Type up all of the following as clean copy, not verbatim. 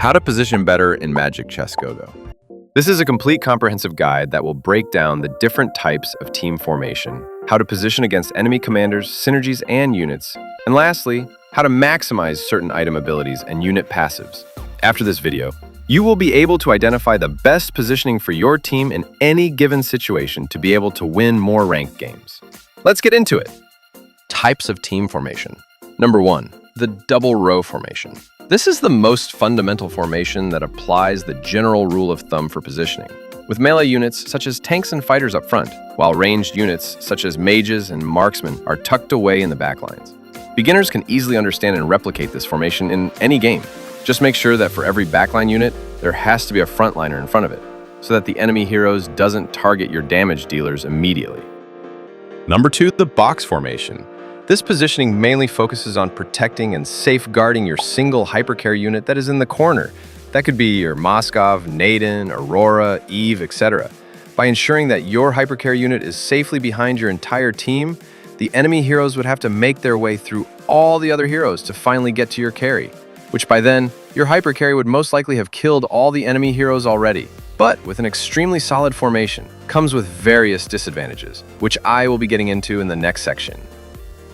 How to position better in Magic Chess Go-Go. This is a complete comprehensive guide that will break down the different types of team formation, how to position against enemy commanders, synergies, and units, and lastly, how to maximize certain item abilities and unit passives. After this video, you will be able to identify the best positioning for your team in any given situation to be able to win more ranked games. Let's get into it. Types of team formation. Number 1, the double row formation. This is the most fundamental formation that applies the general rule of thumb for positioning, with melee units such as tanks and fighters up front, while ranged units such as mages and marksmen are tucked away in the backlines. Beginners can easily understand and replicate this formation in any game. Just make sure that for every backline unit, there has to be a frontliner in front of it, so that the enemy heroes doesn't target your damage dealers immediately. Number 2, the box formation. This positioning mainly focuses on protecting and safeguarding your single hypercarry unit that is in the corner. That could be your Moskov, Naden, Aurora, Eve, etc. By ensuring that your hypercarry unit is safely behind your entire team, the enemy heroes would have to make their way through all the other heroes to finally get to your carry, which by then, your hypercarry would most likely have killed all the enemy heroes already. But with an extremely solid formation, comes with various disadvantages, which I will be getting into in the next section.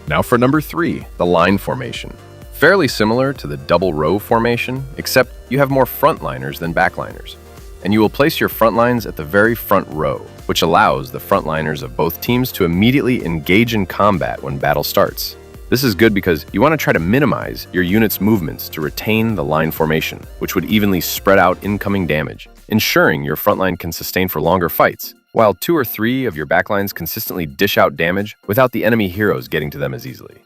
Now for number 3, the line formation. Fairly similar to the double row formation, except you have more frontliners than backliners. And you will place your frontlines at the very front row, which allows the frontliners of both teams to immediately engage in combat when battle starts. This is good because you want to try to minimize your unit's movements to retain the line formation, which would evenly spread out incoming damage, ensuring your frontline can sustain for longer fights, while 2 or 3 of your backlines consistently dish out damage without the enemy heroes getting to them as easily.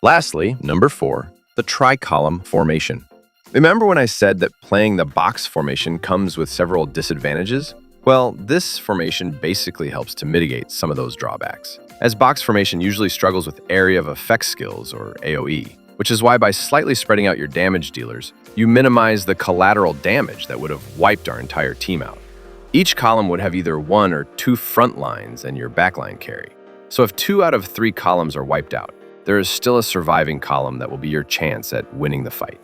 Lastly, number 4, the tri-column formation. Remember when I said that playing the box formation comes with several disadvantages? Well, this formation basically helps to mitigate some of those drawbacks, as box formation usually struggles with area of effect skills, or AoE, which is why by slightly spreading out your damage dealers, you minimize the collateral damage that would have wiped our entire team out. Each column would have either 1 or 2 front lines and your backline carry. So if 2 out of 3 columns are wiped out, there is still a surviving column that will be your chance at winning the fight.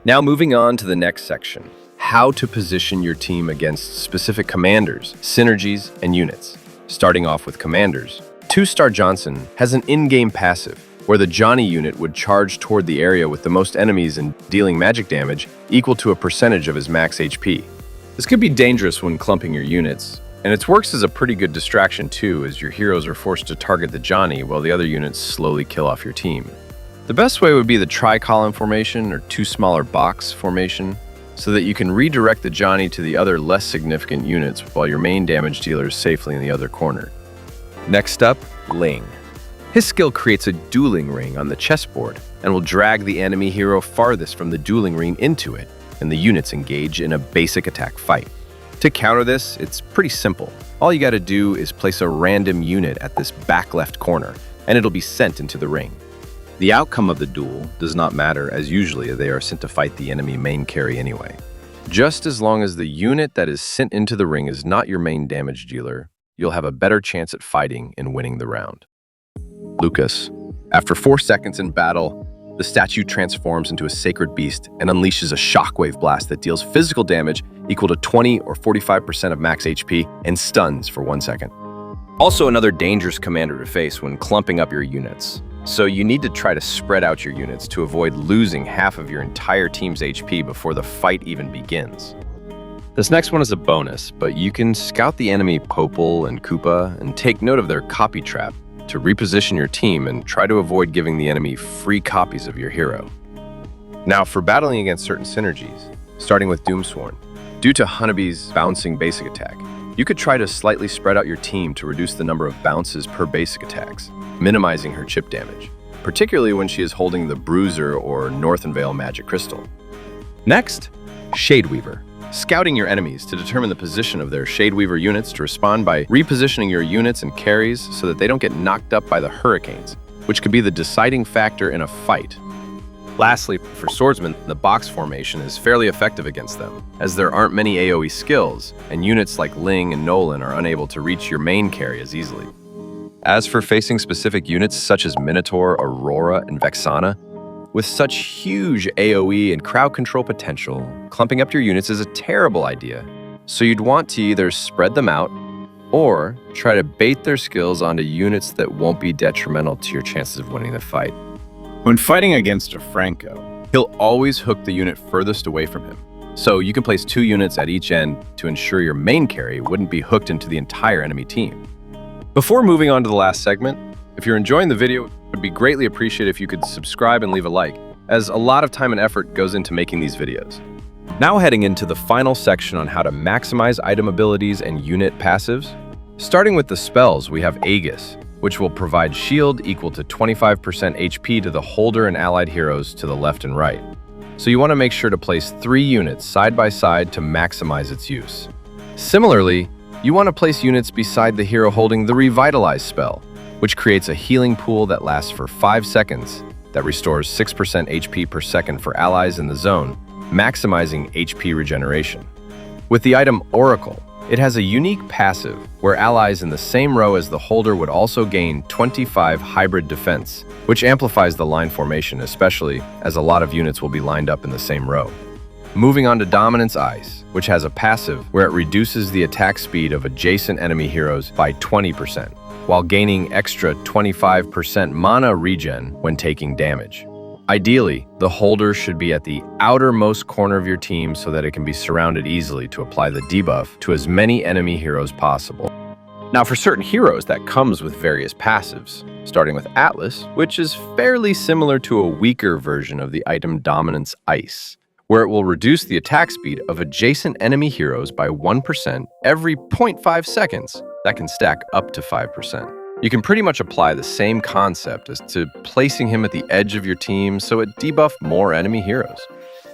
Now moving on to the next section, how to position your team against specific commanders, synergies, and units. Starting off with commanders, 2-star Johnson has an in-game passive, where the Johnny unit would charge toward the area with the most enemies and dealing magic damage equal to a percentage of his max HP. This could be dangerous when clumping your units, and it works as a pretty good distraction too, as your heroes are forced to target the Johnny while the other units slowly kill off your team. The best way would be the tri-column formation or 2 smaller box formation, so that you can redirect the Johnny to the other less significant units while your main damage dealer is safely in the other corner. Next up, Ling. His skill creates a dueling ring on the chessboard and will drag the enemy hero farthest from the dueling ring into it, and the units engage in a basic attack fight. To counter this, it's pretty simple. All you gotta do is place a random unit at this back left corner, and it'll be sent into the ring. The outcome of the duel does not matter, as usually they are sent to fight the enemy main carry anyway. Just as long as the unit that is sent into the ring is not your main damage dealer, you'll have a better chance at fighting and winning the round. Lukas. After 4 seconds in battle, the statue transforms into a sacred beast and unleashes a shockwave blast that deals physical damage equal to 20 or 45% of max HP and stuns for 1 second. Also another dangerous commander to face when clumping up your units. So you need to try to spread out your units to avoid losing half of your entire team's HP before the fight even begins. This next one is a bonus, but you can scout the enemy Popol and Koopa and take note of their copy trap to reposition your team and try to avoid giving the enemy free copies of your hero. Now for battling against certain synergies, starting with Doomsworn. Due to Hanabi's bouncing basic attack, you could try to slightly spread out your team to reduce the number of bounces per basic attacks, minimizing her chip damage, particularly when she is holding the Bruiser or Northenvale magic crystal. Next, Shadeweaver. Scouting your enemies to determine the position of their Shadeweaver units to respond by repositioning your units and carries so that they don't get knocked up by the hurricanes, which could be the deciding factor in a fight. Lastly, for Swordsman, the box formation is fairly effective against them, as there aren't many AoE skills, and units like Ling and Nolan are unable to reach your main carry as easily. As for facing specific units such as Minotaur, Aurora, and Vexana, With such huge AoE and crowd control potential, clumping up your units is a terrible idea. So you'd want to either spread them out or try to bait their skills onto units that won't be detrimental to your chances of winning the fight. When fighting against a Franco, he'll always hook the unit furthest away from him. So you can place 2 units at each end to ensure your main carry wouldn't be hooked into the entire enemy team. Before moving on to the last segment, if you're enjoying the video, it would be greatly appreciated if you could subscribe and leave a like, as a lot of time and effort goes into making these videos. Now heading into the final section on how to maximize item abilities and unit passives. Starting with the spells, we have Aegis, which will provide shield equal to 25% HP to the holder and allied heroes to the left and right. So you want to make sure to place 3 units side by side to maximize its use. Similarly, you want to place units beside the hero holding the Revitalize spell, which creates a healing pool that lasts for 5 seconds that restores 6% HP per second for allies in the zone, maximizing HP regeneration. With the item Oracle, it has a unique passive where allies in the same row as the holder would also gain 25 hybrid defense, which amplifies the line formation, especially as a lot of units will be lined up in the same row. Moving on to Dominance Ice, which has a passive where it reduces the attack speed of adjacent enemy heroes by 20%, while gaining extra 25% mana regen when taking damage. Ideally, the holder should be at the outermost corner of your team so that it can be surrounded easily to apply the debuff to as many enemy heroes possible. Now, for certain heroes, that comes with various passives, starting with Atlas, which is fairly similar to a weaker version of the item Dominance Ice, where it will reduce the attack speed of adjacent enemy heroes by 1% every 0.5 seconds. That can stack up to 5%. You can pretty much apply the same concept as to placing him at the edge of your team so it debuffs more enemy heroes.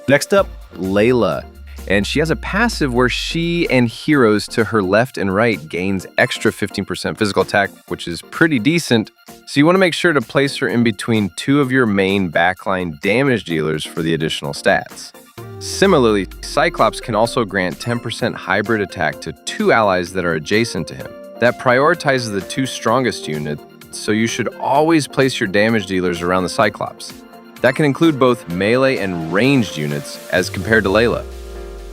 Next up, Layla. And she has a passive where she and heroes to her left and right gains extra 15% physical attack, which is pretty decent. So you want to make sure to place her in between 2 of your main backline damage dealers for the additional stats. Similarly, Cyclops can also grant 10% hybrid attack to 2 allies that are adjacent to him. That prioritizes the 2 strongest units, so you should always place your damage dealers around the Cyclops. That can include both melee and ranged units as compared to Layla.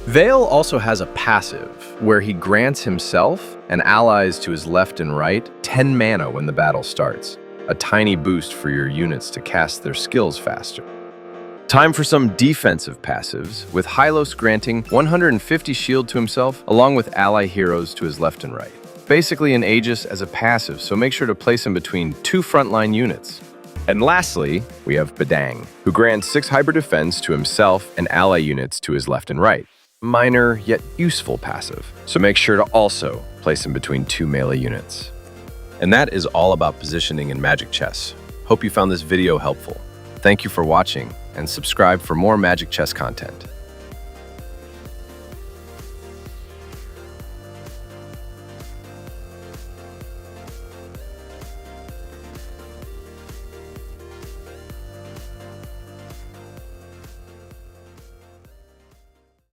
Vale also has a passive where he grants himself and allies to his left and right 10 mana when the battle starts, a tiny boost for your units to cast their skills faster. Time for some defensive passives, with Hylos granting 150 shield to himself along with ally heroes to his left and right. Basically an Aegis as a passive, so make sure to place him between 2 frontline units. And lastly, we have Badang, who grants 6 hybrid defense to himself and ally units to his left and right. Minor yet useful passive, so make sure to also place him between 2 melee units. And that is all about positioning in Magic Chess. Hope you found this video helpful. Thank you for watching, and subscribe for more Magic Chess content.